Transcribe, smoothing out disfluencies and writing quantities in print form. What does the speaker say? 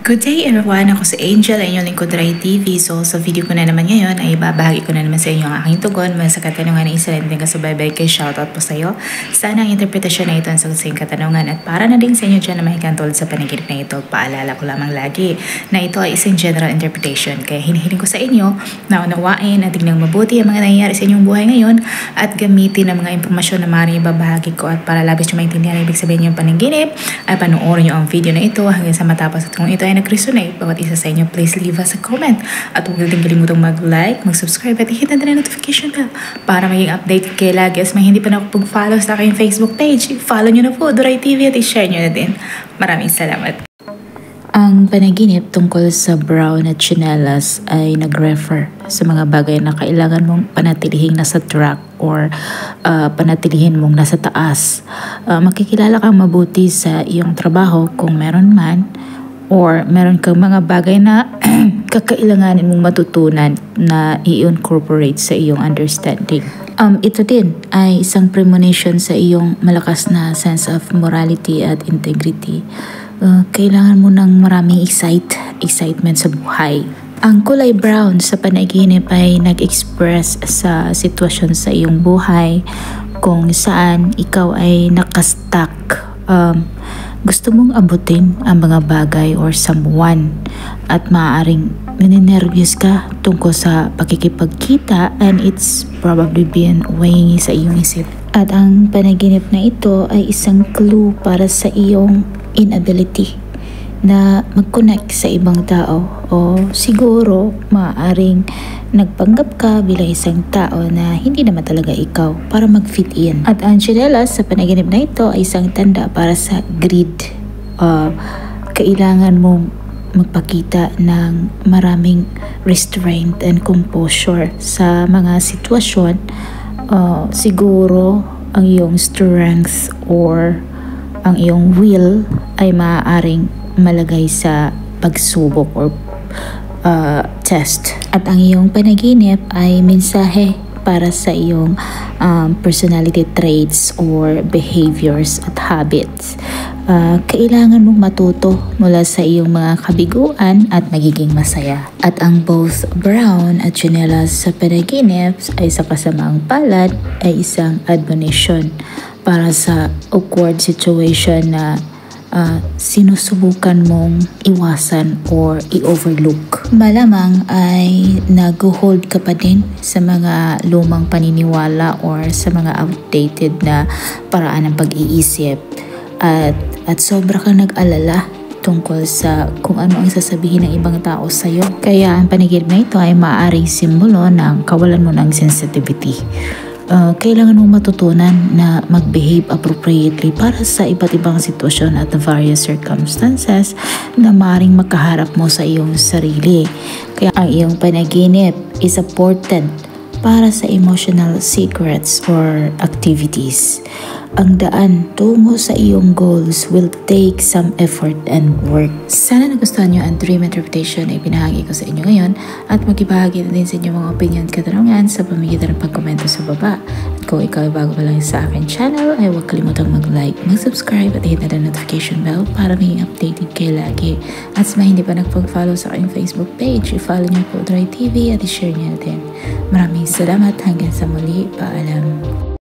Good day everyone! Ako si Angel, ang inyong lingkod Rai TV. So sa video ko na naman ngayon ay babahagi ko na naman sa inyo ang aking tugon mula sa katanungan na isa din kasubaybay kay shoutout po sa iyo. Sana ang interpretasyon na ito ang sagot sa iyong katanungan at para na din sa inyo dyan na mahigang tulad sa panaginip na ito, paalala ko lamang lagi na ito ay isang general interpretation. Kaya hinihiling ko sa inyo na unawain at tingnan mabuti ang mga nangyayari sa inyong buhay ngayon at gamitin ang mga impormasyon na maaaring ibabahagi ko at para labis nyo maintindihan ang ibig sabihin yung panaginip ay panoorin nyo ang video na ito hanggang sa matapos at kung ito ay nag-resonate, bawat isa sa inyo, please leave us a comment. At huwag natin kalimutang mag-like, mag-subscribe at i-hit na din ang notification bell para maging update kayo lagi. As may hindi pa nakapag-follow sa aking Facebook page, follow nyo na po, Rai TV, at i-share nyo na din. Maraming salamat. Ang panaginip tungkol sa brown at tsinelas ay nag-refer sa mga bagay na kailangan mong panatilihing nasa track or panatilihin mong nasa taas. Makikilala kang mabuti sa iyong trabaho kung meron man, or meron kang mga bagay na kakailanganin mong matutunan na i-incorporate sa iyong understanding. Ito din ay isang premonition sa iyong malakas na sense of morality at integrity. Kailangan mo ng maraming excitement sa buhay. Ang kulay brown sa panaginip ay nag-express sa sitwasyon sa iyong buhay kung saan ikaw ay nakastuck. Gusto mong abutin ang mga bagay or someone at maaaring naninervyos ka tungkol sa pakikipagkita and it's probably been weighing sa iyong isip. At ang panaginip na ito ay isang clue para sa iyong inability na mag-connect sa ibang tao o siguro maaaring nagpanggap ka bilang isang tao na hindi naman talaga ikaw para mag-fit in. At ang tsinelas sa panaginip na ito ay isang tanda para sa greed. Kailangan mong magpakita ng maraming restraint and composure sa mga sitwasyon. Siguro ang iyong strength or ang iyong will ay maaaring malagay sa pagsubok or test. At ang iyong panaginip ay mensahe para sa iyong personality traits or behaviors at habits. Kailangan mong matuto mula sa iyong mga kabiguan at magiging masaya. At ang both brown at tsinelas sa panaginip ay sa kasamaang palad ay isang admonition para sa awkward situation na sinusubukan mong iwasan or i-overlook. Malamang ay nag-hold ka pa din sa mga lumang paniniwala or sa mga outdated na paraan ng pag-iisip at sobra kang nag-alala tungkol sa kung ano ang sasabihin ng ibang tao sa iyo. Kaya ang panaginip na ito ay maaaring simbolo ng kawalan mo ng sensitivity. Kailangan mong matutunan na mag-behave appropriately para sa iba't ibang sitwasyon at various circumstances na maaaring makaharap mo sa iyong sarili. Kaya ang iyong panaginip is a portent para sa emotional secrets or activities. Ang daan tungo sa iyong goals will take some effort and work. Sana nagustuhan nyo ang dream interpretation na ibinahagi ko sa inyo ngayon at magibahagi na din sa inyo mga opinion at katanungan sa pamamagitan ng pagkomento sa baba. At kung ikaw ay bago pa lang sa akin channel ay huwag kalimutang mag-like, mag-subscribe at hit na ang notification bell para maging updated kayo lagi. At sa mga hindi pa nagpag-follow sa aking Facebook page, i-follow nyo po Rai TV at i-share nyo din. Maraming salamat, hanggang sa muli, paalam.